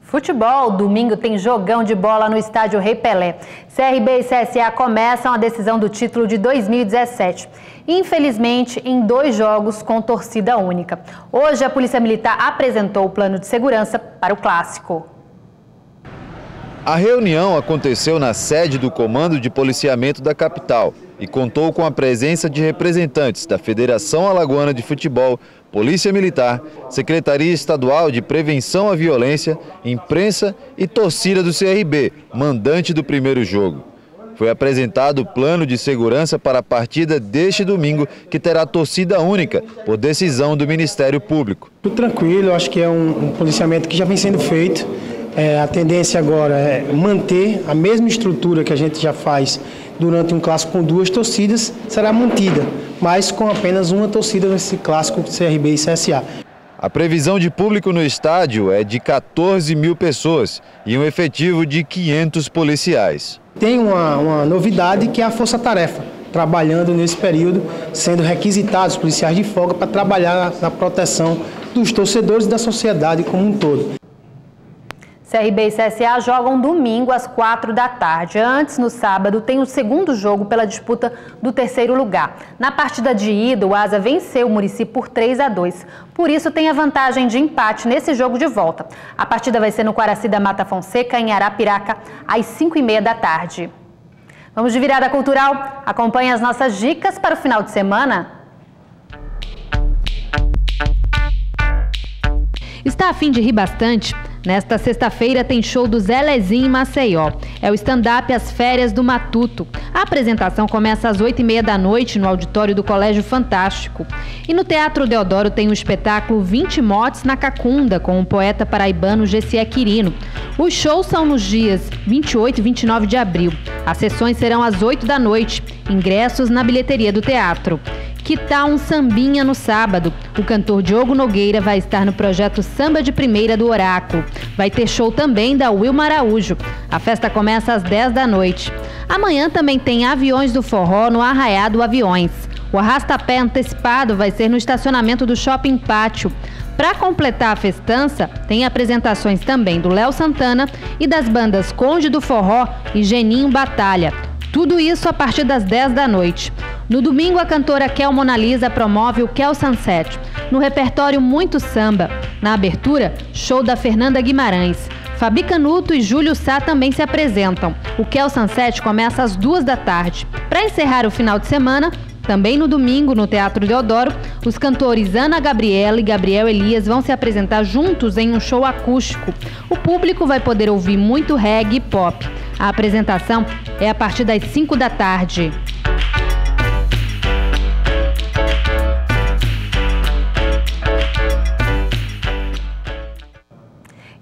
Futebol, domingo tem jogão de bola no estádio Rei Pelé. CRB e CSA começam a decisão do título de 2017. Infelizmente, em 2 jogos com torcida única. Hoje, a Polícia Militar apresentou o plano de segurança para o clássico. A reunião aconteceu na sede do Comando de Policiamento da capital e contou com a presença de representantes da Federação Alagoana de Futebol, Polícia Militar, Secretaria Estadual de Prevenção à Violência, imprensa e torcida do CRB, mandante do primeiro jogo. Foi apresentado o plano de segurança para a partida deste domingo, que terá torcida única, por decisão do Ministério Público. Tudo tranquilo, acho que é um policiamento que já vem sendo feito. A tendência agora é manter a mesma estrutura que a gente já faz durante um clássico com 2 torcidas, será mantida, mas com apenas uma torcida nesse clássico CRB e CSA. A previsão de público no estádio é de 14 mil pessoas e um efetivo de 500 policiais. Tem uma novidade que é a força-tarefa, trabalhando nesse período, sendo requisitados policiais de folga para trabalhar na proteção dos torcedores e da sociedade como um todo. CRB e CSA jogam domingo às 4 da tarde. Antes, no sábado, tem o segundo jogo pela disputa do 3º lugar. Na partida de ida, o Asa venceu o Murici por 3-2. Por isso, tem a vantagem de empate nesse jogo de volta. A partida vai ser no Quaraci da Mata Fonseca, em Arapiraca, às 5h30 da tarde. Vamos de virada cultural? Acompanhe as nossas dicas para o final de semana. Está a fim de rir bastante? Nesta sexta-feira tem show do Zé Lezinho em Maceió. É o stand-up As Férias do Matuto. A apresentação começa às 8h30 da noite no auditório do Colégio Fantástico. E no Teatro Deodoro tem o espetáculo 20 Motes na Cacunda, com o poeta paraibano Gessie Quirino. Os shows são nos dias 28 e 29 de abril. As sessões serão às 8 da noite. Ingressos na bilheteria do teatro. Que tal um sambinha no sábado? O cantor Diogo Nogueira vai estar no projeto Samba de Primeira do Oráculo. Vai ter show também da Wilma Araújo. A festa começa às 10 da noite. Amanhã também tem Aviões do Forró no Arraiado Aviões. O arrasta-pé antecipado vai ser no estacionamento do Shopping Pátio. Para completar a festança, tem apresentações também do Léo Santana e das bandas Conde do Forró e Geninho Batalha. Tudo isso a partir das 10 da noite. No domingo, a cantora Kel Monalisa promove o Kel Sunset. No repertório, muito samba. Na abertura, show da Fernanda Guimarães. Fabi Canuto e Júlio Sá também se apresentam. O Kel Sunset começa às 2 da tarde. Para encerrar o final de semana, também no domingo, no Teatro Deodoro, os cantores Ana Gabriela e Gabriel Elias vão se apresentar juntos em um show acústico. O público vai poder ouvir muito reggae e pop. A apresentação é a partir das 5 da tarde.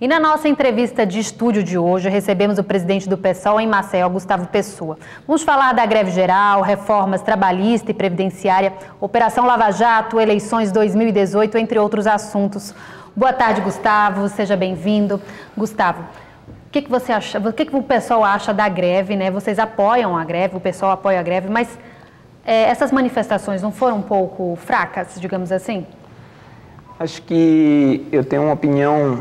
E na nossa entrevista de estúdio de hoje, recebemos o presidente do PSOL em Maceió, Gustavo Pessoa. Vamos falar da greve geral, reformas trabalhista e previdenciária, Operação Lava Jato, eleições 2018, entre outros assuntos. Boa tarde, Gustavo. Seja bem-vindo. Gustavo, o que você acha? O que o pessoal acha da greve, né? Vocês apoiam a greve, o pessoal apoia a greve, mas essas manifestações não foram um pouco fracas, digamos assim? Acho que eu tenho uma opinião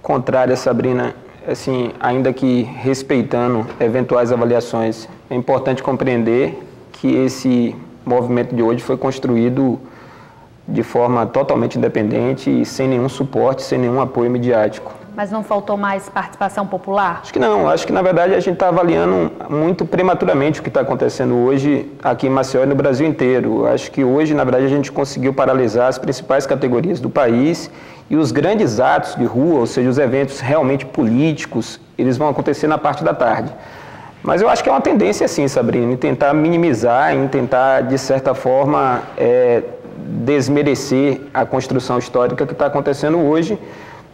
contrária, Sabrina, assim, ainda que respeitando eventuais avaliações. É importante compreender que esse movimento de hoje foi construído de forma totalmente independente e sem nenhum suporte, sem nenhum apoio midiático. Mas não faltou mais participação popular? Acho que não. Acho que, na verdade, a gente está avaliando muito prematuramente o que está acontecendo hoje aqui em Maceió e no Brasil inteiro. Acho que hoje, na verdade, a gente conseguiu paralisar as principais categorias do país e os grandes atos de rua, ou seja, os eventos realmente políticos, eles vão acontecer na parte da tarde. Mas eu acho que é uma tendência, sim, Sabrina, em tentar minimizar, em tentar, de certa forma, desmerecer a construção histórica que está acontecendo hoje,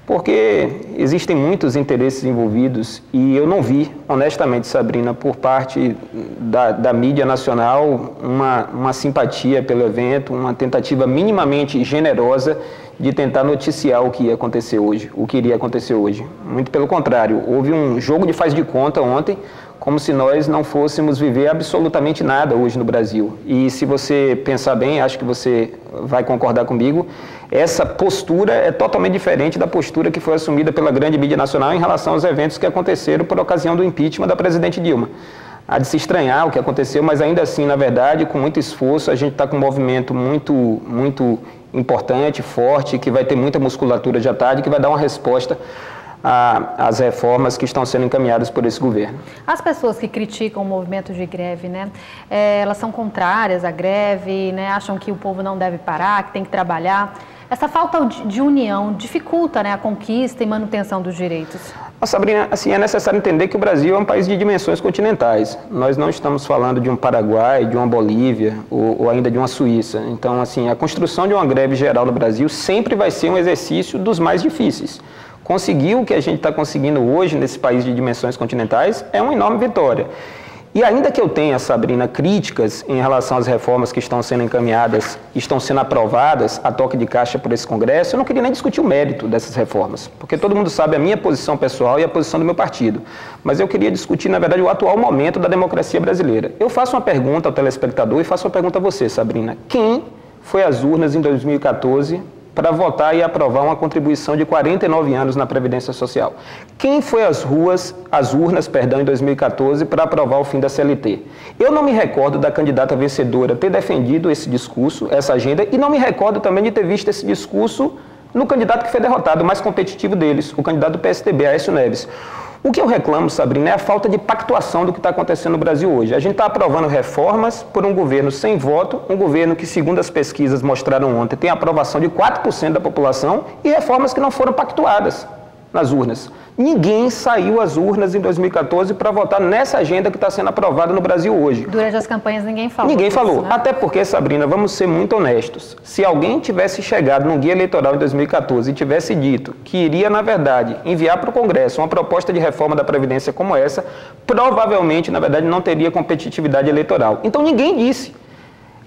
porque existem muitos interesses envolvidos e eu não vi, honestamente, Sabrina, por parte da mídia nacional, uma simpatia pelo evento, uma tentativa minimamente generosa de tentar noticiar o que ia acontecer hoje, o que iria acontecer hoje. Muito pelo contrário, houve um jogo de faz de conta ontem, como se nós não fôssemos viver absolutamente nada hoje no Brasil. E se você pensar bem, acho que você vai concordar comigo, essa postura é totalmente diferente da postura que foi assumida pela grande mídia nacional em relação aos eventos que aconteceram por ocasião do impeachment da presidente Dilma. Há de se estranhar o que aconteceu, mas ainda assim, na verdade, com muito esforço, a gente está com um movimento muito importante, forte, que vai ter muita musculatura de tarde, que vai dar uma resposta às reformas que estão sendo encaminhadas por esse governo. As pessoas que criticam o movimento de greve, né, elas são contrárias à greve, né, acham que o povo não deve parar, que tem que trabalhar. Essa falta de união dificulta, né, a conquista e manutenção dos direitos. Sabrina, assim, é necessário entender que o Brasil é um país de dimensões continentais. Nós não estamos falando de um Paraguai, de uma Bolívia ou ainda de uma Suíça. Então, assim, a construção de uma greve geral no Brasil sempre vai ser um exercício dos mais difíceis. Conseguir o que a gente está conseguindo hoje nesse país de dimensões continentais é uma enorme vitória. E ainda que eu tenha, Sabrina, críticas em relação às reformas que estão sendo encaminhadas, estão sendo aprovadas a toque de caixa por esse Congresso, eu não queria nem discutir o mérito dessas reformas, porque todo mundo sabe a minha posição pessoal e a posição do meu partido. Mas eu queria discutir, na verdade, o atual momento da democracia brasileira. Eu faço uma pergunta ao telespectador e faço uma pergunta a você, Sabrina. Quem foi às urnas em 2014 para votar e aprovar uma contribuição de 49 anos na Previdência Social? Quem foi às urnas, em 2014, para aprovar o fim da CLT? Eu não me recordo da candidata vencedora ter defendido esse discurso, essa agenda, e não me recordo também de ter visto esse discurso no candidato que foi derrotado, o mais competitivo deles, o candidato do PSDB, Aécio Neves. O que eu reclamo, Sabrina, é a falta de pactuação do que está acontecendo no Brasil hoje. A gente está aprovando reformas por um governo sem voto, um governo que, segundo as pesquisas mostraram ontem, tem aprovação de 4% da população, e reformas que não foram pactuadas nas urnas. Ninguém saiu às urnas em 2014 para votar nessa agenda que está sendo aprovada no Brasil hoje. Durante as campanhas ninguém falou. Ninguém falou. Isso, né? Até porque, Sabrina, vamos ser muito honestos. Se alguém tivesse chegado num guia eleitoral em 2014 e tivesse dito que iria, na verdade, enviar para o Congresso uma proposta de reforma da Previdência como essa, provavelmente, na verdade, não teria competitividade eleitoral. Então ninguém disse.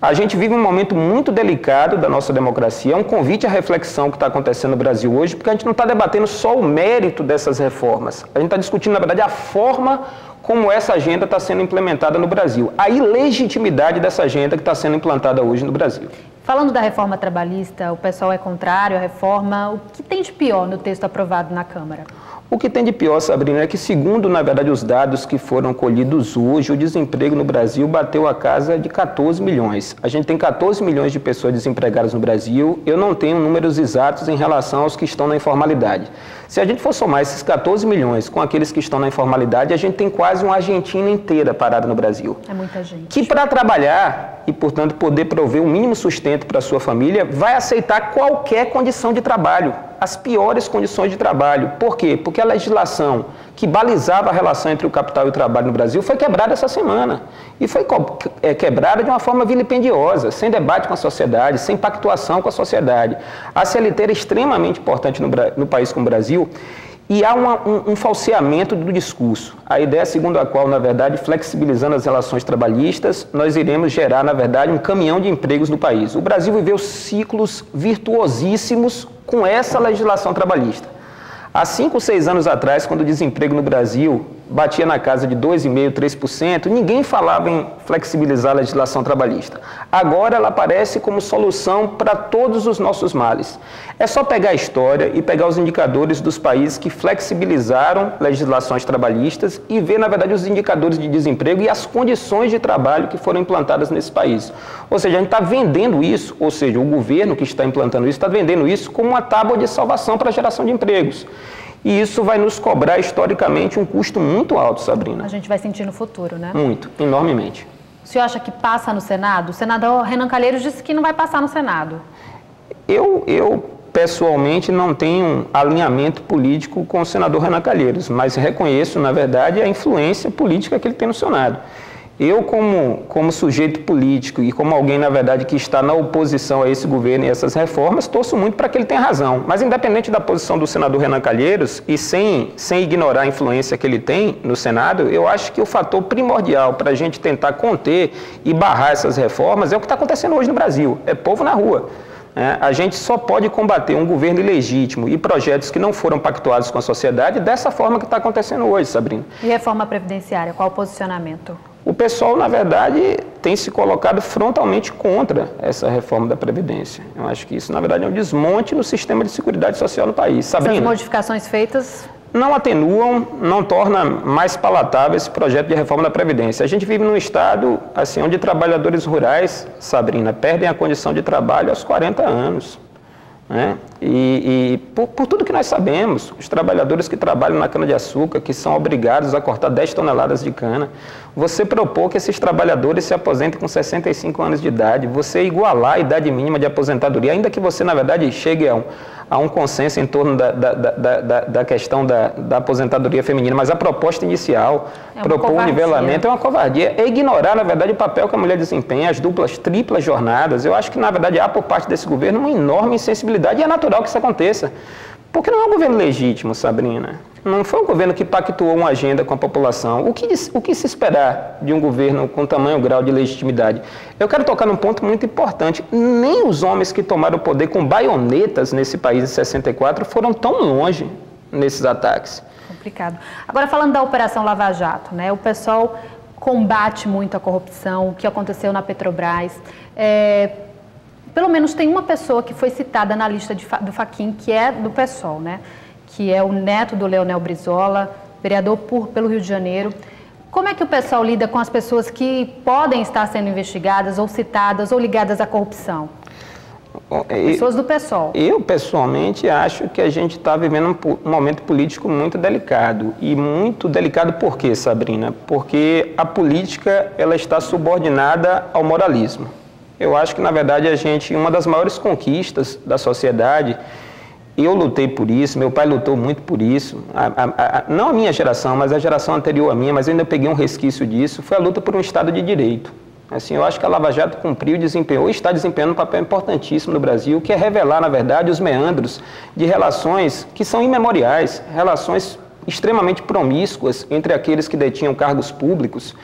A gente vive um momento muito delicado da nossa democracia, é um convite à reflexão que está acontecendo no Brasil hoje, porque a gente não está debatendo só o mérito dessas reformas, a gente está discutindo, na verdade, a forma como essa agenda está sendo implementada no Brasil, a ilegitimidade dessa agenda que está sendo implantada hoje no Brasil. Falando da reforma trabalhista, o pessoal é contrário à reforma. O que tem de pior no texto aprovado na Câmara? O que tem de pior, Sabrina, é que, segundo, na verdade, os dados que foram colhidos hoje, o desemprego no Brasil bateu a casa de 14 milhões. A gente tem 14 milhões de pessoas desempregadas no Brasil. Eu não tenho números exatos em relação aos que estão na informalidade. Se a gente for somar esses 14 milhões com aqueles que estão na informalidade, a gente tem quase uma Argentina inteira parada no Brasil. É muita gente. Que, para trabalhar e, portanto, poder prover um mínimo sustento para a sua família, vai aceitar qualquer condição de trabalho, as piores condições de trabalho. Por quê? Porque a legislação que balizava a relação entre o capital e o trabalho no Brasil foi quebrada essa semana. E foi quebrada de uma forma vilipendiosa, sem debate com a sociedade, sem pactuação com a sociedade. A CLT era extremamente importante no país como o Brasil, e há um falseamento do discurso. A ideia segundo a qual, na verdade, flexibilizando as relações trabalhistas, nós iremos gerar, na verdade, um caminhão de empregos no país. O Brasil viveu ciclos virtuosíssimos com essa legislação trabalhista. Há 5, 6 anos atrás, quando o desemprego no Brasil batia na casa de 2,5%, 3%, ninguém falava em flexibilizar a legislação trabalhista. Agora ela aparece como solução para todos os nossos males. É só pegar a história e pegar os indicadores dos países que flexibilizaram legislações trabalhistas e ver, na verdade, os indicadores de desemprego e as condições de trabalho que foram implantadas nesse país. Ou seja, a gente está vendendo isso, ou seja, o governo que está implantando isso está vendendo isso como uma tábua de salvação para a geração de empregos. E isso vai nos cobrar, historicamente, um custo muito alto, Sabrina. A gente vai sentir no futuro, né? Muito, enormemente. O senhor acha que passa no Senado? O senador Renan Calheiros disse que não vai passar no Senado. Eu pessoalmente, não tenho alinhamento político com o senador Renan Calheiros, mas reconheço, na verdade, a influência política que ele tem no Senado. Eu, como sujeito político e como alguém, na verdade, que está na oposição a esse governo e essas reformas, torço muito para que ele tenha razão. Mas, independente da posição do senador Renan Calheiros, e sem ignorar a influência que ele tem no Senado, eu acho que o fator primordial para a gente tentar conter e barrar essas reformas é o que está acontecendo hoje no Brasil, é povo na rua. A gente só pode combater um governo ilegítimo e projetos que não foram pactuados com a sociedade dessa forma que está acontecendo hoje, Sabrina. E reforma previdenciária, qual o posicionamento? o pessoal, na verdade, tem se colocado frontalmente contra essa reforma da Previdência. Eu acho que isso, na verdade, é um desmonte no sistema de seguridade social no país. Sabrina, essas modificações feitas não atenuam, não torna mais palatável esse projeto de reforma da Previdência. A gente vive num estado assim, onde trabalhadores rurais, Sabrina, perdem a condição de trabalho aos 40 anos. Né? E por tudo que nós sabemos, os trabalhadores que trabalham na cana-de-açúcar, que são obrigados a cortar 10 toneladas de cana, você propor que esses trabalhadores se aposentem com 65 anos de idade, você igualar a idade mínima de aposentadoria, ainda que você, na verdade, chegue a um consenso em torno da questão da aposentadoria feminina, mas a proposta inicial, propor um nivelamento, é uma covardia. É ignorar, na verdade, o papel que a mulher desempenha, as duplas, triplas jornadas. Eu acho que, na verdade, há por parte desse governo uma enorme insensibilidade e é natural que isso aconteça. Porque não é um governo legítimo, Sabrina. Não foi um governo que pactuou uma agenda com a população. O que se esperar de um governo com tamanho grau de legitimidade? Eu quero tocar num ponto muito importante. Nem os homens que tomaram o poder com baionetas nesse país em 64 foram tão longe nesses ataques. Complicado. Agora, falando da Operação Lava Jato, né? O pessoal combate muito a corrupção, o que aconteceu na Petrobras. Pelo menos tem uma pessoa que foi citada na lista do Fachin, que é do PSOL, né? Que é o neto do Leonel Brizola, vereador pelo Rio de Janeiro. Como é que o pessoal lida com as pessoas que podem estar sendo investigadas ou citadas ou ligadas à corrupção? Pessoas do PSOL. Eu, pessoalmente, acho que a gente está vivendo um momento político muito delicado. E muito delicado por quê, Sabrina? Porque a política ela está subordinada ao moralismo. Eu acho que, na verdade, uma das maiores conquistas da sociedade, eu lutei por isso, meu pai lutou muito por isso, não a minha geração, mas a geração anterior à minha, mas eu ainda peguei um resquício disso, foi a luta por um Estado de Direito. Assim, eu acho que a Lava Jato cumpriu e desempenhou, está desempenhando um papel importantíssimo no Brasil, que é revelar, na verdade, os meandros de relações que são imemoriais, relações extremamente promíscuas entre aqueles que detinham cargos públicos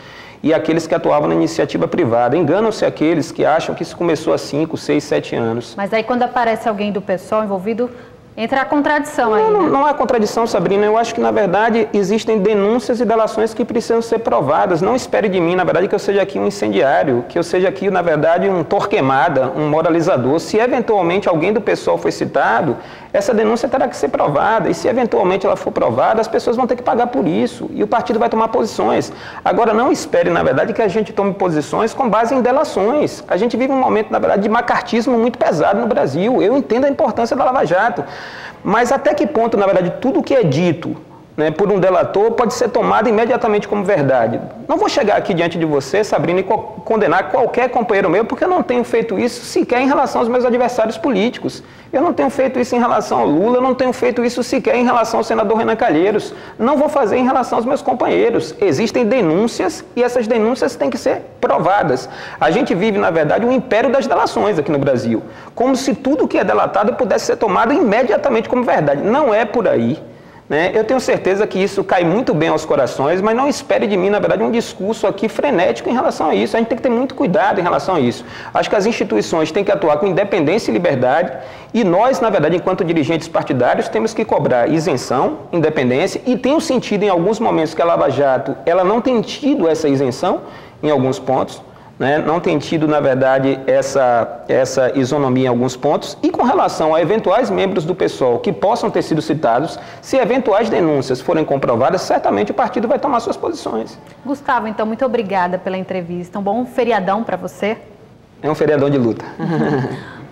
e aqueles que atuavam na iniciativa privada. Enganam-se aqueles que acham que isso começou há 5, 6, 7 anos. Mas aí quando aparece alguém do PSOL envolvido, entra a contradição aí, né? Não há contradição, Sabrina. Eu acho que, na verdade, existem denúncias e delações que precisam ser provadas. Não espere de mim, na verdade, que eu seja aqui um incendiário, que eu seja aqui, na verdade, um torquemada, um moralizador. Se eventualmente alguém do PSOL foi citado, essa denúncia terá que ser provada. E se eventualmente ela for provada, as pessoas vão ter que pagar por isso. E o partido vai tomar posições. Agora, não espere, na verdade, que a gente tome posições com base em delações. A gente vive um momento, na verdade, de macartismo muito pesado no Brasil. Eu entendo a importância da Lava Jato. Mas até que ponto, na verdade, tudo que é dito, né, por um delator pode ser tomado imediatamente como verdade? Não vou chegar aqui diante de você, Sabrina, e condenar qualquer companheiro meu, porque eu não tenho feito isso sequer em relação aos meus adversários políticos. Eu não tenho feito isso em relação ao Lula, eu não tenho feito isso sequer em relação ao senador Renan Calheiros. Não vou fazer em relação aos meus companheiros. Existem denúncias e essas denúncias têm que ser provadas. A gente vive, na verdade, um império das delações aqui no Brasil. Como se tudo que é delatado pudesse ser tomado imediatamente como verdade. Não é por aí. Né? Eu tenho certeza que isso cai muito bem aos corações, mas não espere de mim, na verdade, um discurso aqui frenético em relação a isso. A gente tem que ter muito cuidado em relação a isso. Acho que as instituições têm que atuar com independência e liberdade e nós, na verdade, enquanto dirigentes partidários, temos que cobrar isenção, independência e tem um sentido em alguns momentos que a Lava Jato ela não tem tido essa isenção em alguns pontos. Né, não tem tido, na verdade, essa isonomia em alguns pontos. E com relação a eventuais membros do PSOL que possam ter sido citados, se eventuais denúncias forem comprovadas, certamente o partido vai tomar suas posições. Gustavo, então, muito obrigada pela entrevista. Um bom feriadão para você. É um feriadão de luta.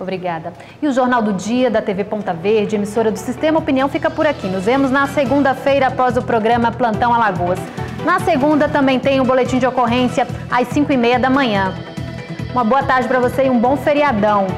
Obrigada. E o Jornal do Dia da TV Ponta Verde, emissora do Sistema Opinião, fica por aqui. Nos vemos na segunda-feira após o programa Plantão Alagoas. Na segunda também tem o boletim de ocorrência às 5h30 da manhã. Uma boa tarde para você e um bom feriadão.